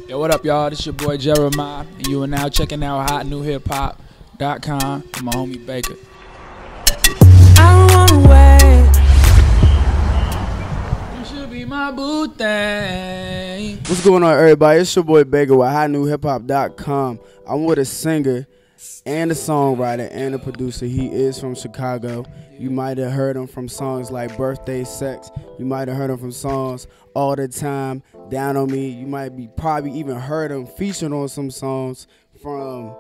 Yo, what up, y'all? This your boy Jeremih, and you are now checking out hotnewhiphop.com with my homie Baker. I don't wanna wait. You should be my boo thing. What's going on, everybody? It's your boy Baker with hotnewhiphop.com. I'm with a singer and a songwriter and a producer. He is from Chicago. You might have heard him from songs like Birthday Sex. You might have heard him from songs All the Time, Down on Me. You might be probably even heard him featured on some songs from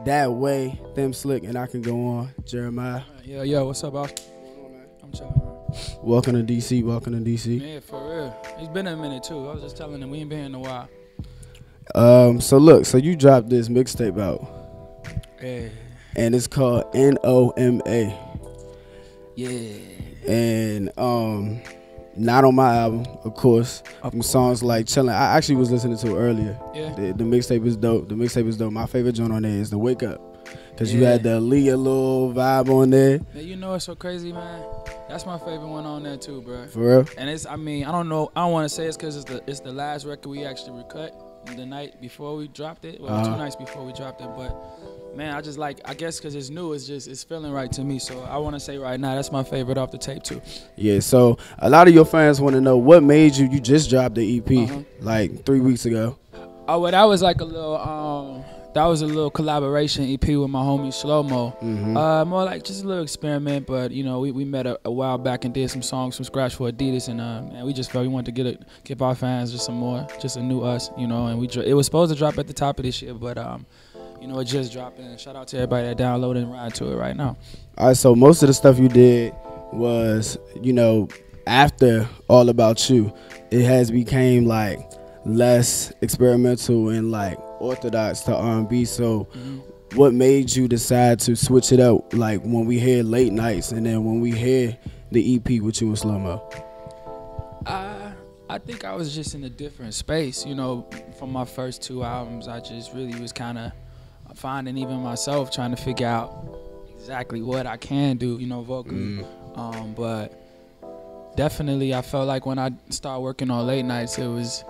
That Way, Them Slick, and I can go on. Jeremiah. Yo, what's up, boss? I'm chilling, man. Welcome to DC. Welcome to DC. Yeah, for real. It's been a minute too. I was just telling him we ain't been here in a while. So you dropped this mixtape out. Yeah. And it's called N.O.M.A. Yeah. And not on my album, of course. Songs like Chillin'. I actually was listening to it earlier. Yeah. The mixtape is dope. My favorite joint on there is the Wake Up. Because you had the Aaliyah little vibe on there. Yeah, you know it's so crazy, man. That's my favorite one on there too, bro. For real? And it's, I don't know, I don't want to say it's because it's the last record we actually recut the night before we dropped it. Well, 2 nights before we dropped it, but man, I guess because it's new, it's feeling right to me. So I want to say right now, that's my favorite off the tape too. Yeah, so a lot of your fans want to know what made you just dropped the EP like 3 weeks ago. Oh, well, that was like a little, that was a little collaboration EP with my homie Shlohmo. More like just a little experiment, but you know, we met a while back and did some songs from scratch for Adidas, and we just felt we wanted to give our fans just a new us, you know. And it was supposed to drop at the top of this year, but you know, it just dropped. And shout out to everybody that downloaded and ride to it right now. All right, so most of the stuff you did was, you know, after All About You, it has became like less experimental and like orthodox to R&B. So what made you decide to switch it up, like when we hear Late Nights and then when we hear the EP with you and Shlohmo? I think I was just in a different space, you know. From my first 2 albums, I just really was kind of finding even myself, trying to figure out exactly what I can do, you know, vocally. But definitely I felt like when I started working on Late Nights, it was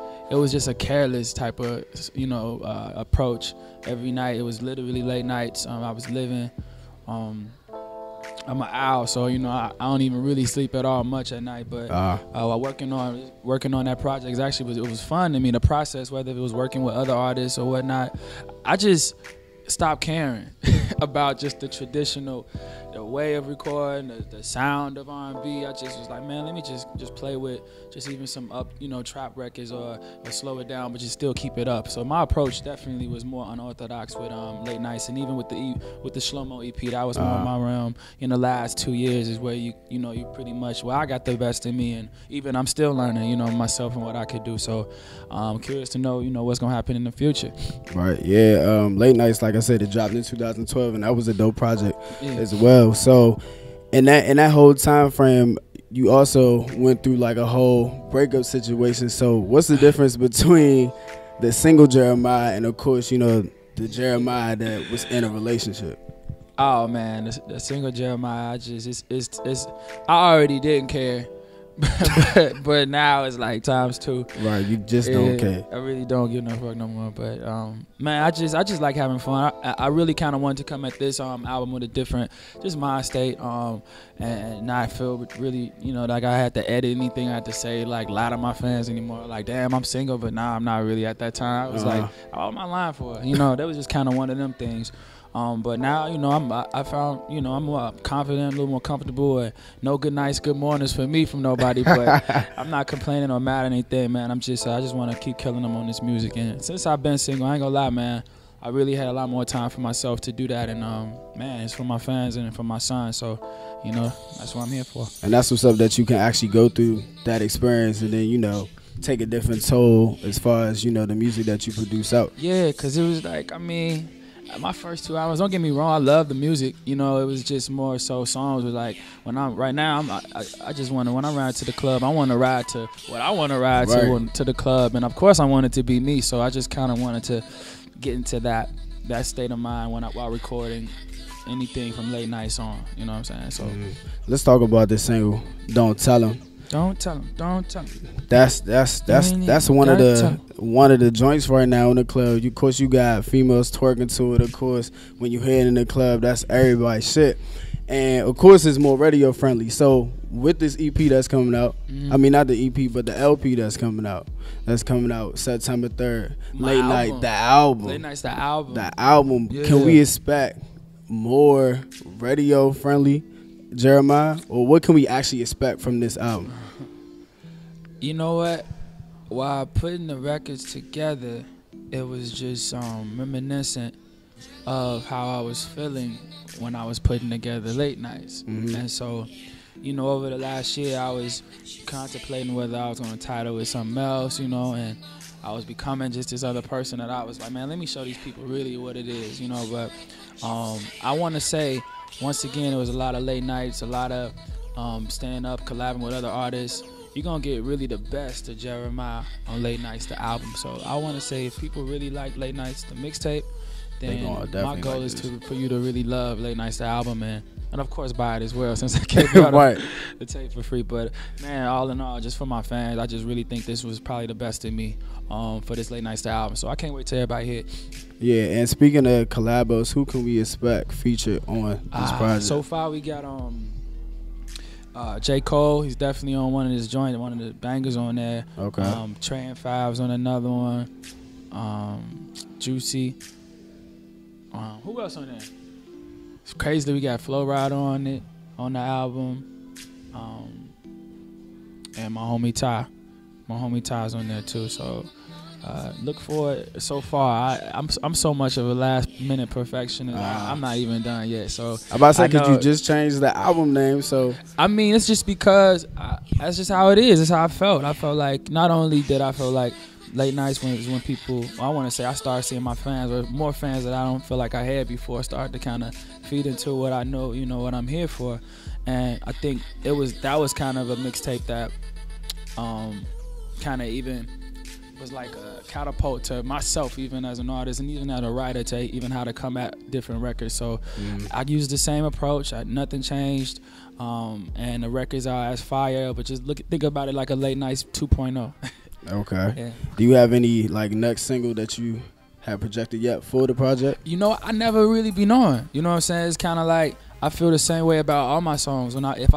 just a careless type of, you know, approach. Every night it was literally late nights. I was living, I'm an owl, so you know I don't even really sleep at all much at night. But working on that project actually it was fun. I mean, the process, whether it was working with other artists or whatnot, I just stopped caring about just the traditional, the way of recording, the sound of R&B. I just was like, man, let me just play with just even some trap records or slow it down, but just still keep it up. So my approach definitely was more unorthodox with Late Nights, and even with the Shlohmo EP, that was more my realm. In the last 2 years is where you pretty much, well, I got the best in me, and even I'm still learning, you know, myself and what I could do. So I'm curious to know, you know, what's gonna happen in the future. Right. Yeah. Late Nights, like I said, it dropped in 2012, and that was a dope project as well. So in that whole time frame, you also went through like a whole breakup situation. So what's the difference between the single Jeremiah and, of course, you know, the Jeremiah that was in a relationship? Oh man, the single Jeremiah, I already didn't care. but now it's like times 2. Right, you just don't care. I really don't give no fuck no more. But man, I just like having fun. I really kind of wanted to come at this album with a different, just mind state, and not feel really, you know, like I had to edit anything I had to say, like lie to my fans anymore. Like, damn, I'm single, but nah, I'm not really at that time. I was like, what am I lying for? You know, that was just kind of one of them things. But now, you know, I found, you know, I'm more confident, a little more comfortable, and no good nights, good mornings for me from nobody. But I'm not complaining or mad at anything, man. I just want to keep killing them on this music. And since I've been single, I ain't gonna lie, man, I really had a lot more time for myself to do that. And man, it's for my fans and for my son. So, you know, that's what I'm here for. And that's what's up, that you can actually go through that experience and then, you know, take a different toll as far as, you know, the music that you produce out. Yeah, because it was like, I mean, my first 2 hours, don't get me wrong, I love the music. You know, it was just more so songs was like, I just want to, when I ride to the club, I want to ride to what I want to ride to the club. And of course I want it to be me. So I just kind of wanted to get into that state of mind while recording anything from Late Nights on, you know what I'm saying? So let's talk about this single, Don't Tell 'Em. Don't tell him. Don't tell him. That's one of the joints right now in the club. Of course, you got females twerking to it. Of course, when you head in the club, that's everybody's shit. And of course, it's more radio friendly. So with this EP that's coming out, I mean not the EP, but the LP that's coming out September 3rd. Late Night, the album. Late Night's the album. The album. Yeah. Can we expect more radio friendly Jeremiah, or what can we actually expect from this album? You know what? While putting the records together, it was just reminiscent of how I was feeling when I was putting together Late Nights. And so, you know, over the last year, I was contemplating whether I was going to title it something else, you know, and I was becoming just this other person that I was like, man, let me show these people really what it is, you know. But I want to say, once again, it was a lot of late nights, a lot of staying up, collabing with other artists. You're going to get really the best of Jeremiah on Late Nights, the album. So I want to say, if people really like Late Nights, the mixtape, then my goal is for you to really love Late Nights, the album, and of course buy it as well, since I gave out the tape for free. But man, all in all, just for my fans, I just really think this was probably the best of me for this Late Nights, the album. So I can't wait till everybody hit. Yeah, and speaking of collabos, who can we expect featured on this project? So far we got J. Cole. He's definitely on one of his joints, one of the bangers on there. Okay. Trey and Five's on another one. Juicy. Who else on there? It's crazy. We got Flow Rida on it, on the album. And my homie Ty. My homie Ty's on there too. So look for it. So far, I'm so much of a last minute perfectionist. I'm not even done yet. So I'm about to say, because you just changed the album name. So I mean, it's just because that's just how it is. It's how I felt. I felt like not only did I feel like Late Nights when people, I want to say, I started seeing my fans, or more fans that I don't feel like I had before, start to kind of feed into what I know, you know, what I'm here for. And I think that was kind of a mixtape that kind of even was like a catapult to myself, even as an artist and even as a writer, to even how to come at different records. So I used the same approach. Nothing changed. And the records are as fire, but just think about it like a Late Nights 2.0. Okay. Yeah. Do you have any like next single that you have projected yet for the project? You know, I never really be knowing. You know what I'm saying? It's kind of like I feel the same way about all my songs. When if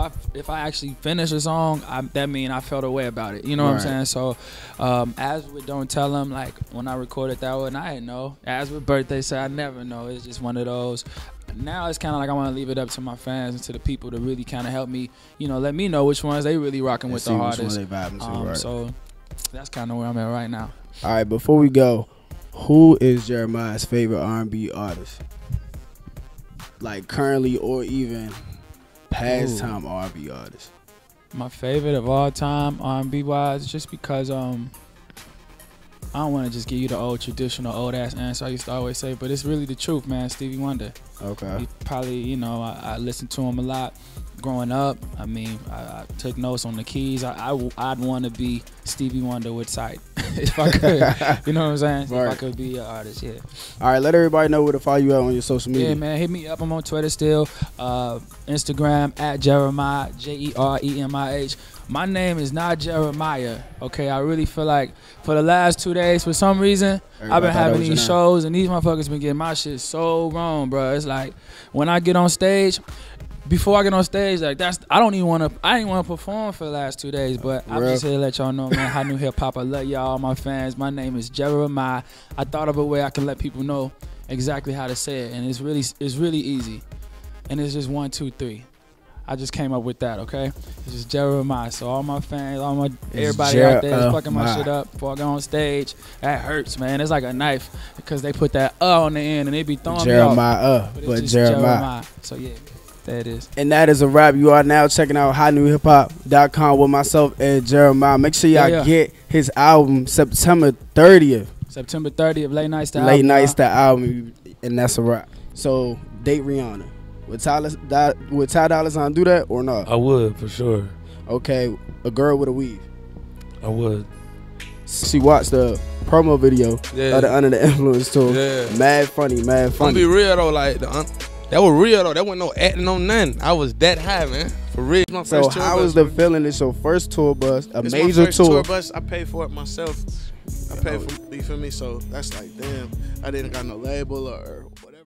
I actually finish a song, that mean I felt a way about it. You know what I'm saying? So, as with Don't Tell Them, like when I recorded that one, I didn't know. As with Birthday Say, I never know. It's just one of those. Now it's kind of like I want to leave it up to my fans and to the people to really kind of help me, you know, let me know which ones they really rocking with the hardest. Which one they vibing to, So that's kind of where I'm at right now. All right, before we go, who is Jeremiah's favorite R&B artist? Like currently or even past time R&B artist? My favorite of all time R&B wise, just because I don't want to just give you the old traditional old ass answer I used to always say, but it's really the truth, man. Stevie Wonder. Okay. He probably, you know, I listened to him a lot growing up. I mean, I took notes on the keys. I'd want to be Stevie Wonder with sight if I could. You know what I'm saying? Right. If I could be an artist, yeah. All right, let everybody know where to follow you out on your social media. Yeah, man, hit me up. I'm on Twitter still. Instagram at Jeremih, Jeremih. My name is not Jeremiah, okay? I really feel like for the last 2 days, for some reason, I've been having these shows, and these motherfuckers been getting my shit so wrong, bro. It's like when I get on stage, before I get on stage, like I didn't want to perform for the last 2 days, but I'm just here to let y'all know, man, Hot New Hip Hop, I love y'all, my fans. My name is Jeremiah. I thought of a way I can let people know exactly how to say it, and it's really easy, and it's just 1, 2, 3. I just came up with that, okay? It's just Jeremiah. So all my fans, everybody out there is fucking my shit up before I go on stage. That hurts, man. It's like a knife because they put that on the end and they be throwing me off. But Jeremiah. So yeah, there it is. And that is a wrap. You are now checking out hotnewhiphop.com with myself and Jeremiah. Make sure y'all get his album September 30th. September 30th, Late Nights, the album. Late Nights, the album. And that's a wrap. So date Rihanna. Would Ty Dolla Ign do that or not? I would, for sure. Okay, a girl with a weave. I would. She watched the promo video of the Under the Influence tour. Yeah. Mad funny. I'm gonna be real though, like That was real though. That wasn't no acting on nothing. I was that high, man. For real. My So first tour how bus, was the man. feeling? It's your first tour bus, a It's major my first tour. tour bus. I paid for it myself. I paid for, you feel me? So that's like, damn, I didn't got no label or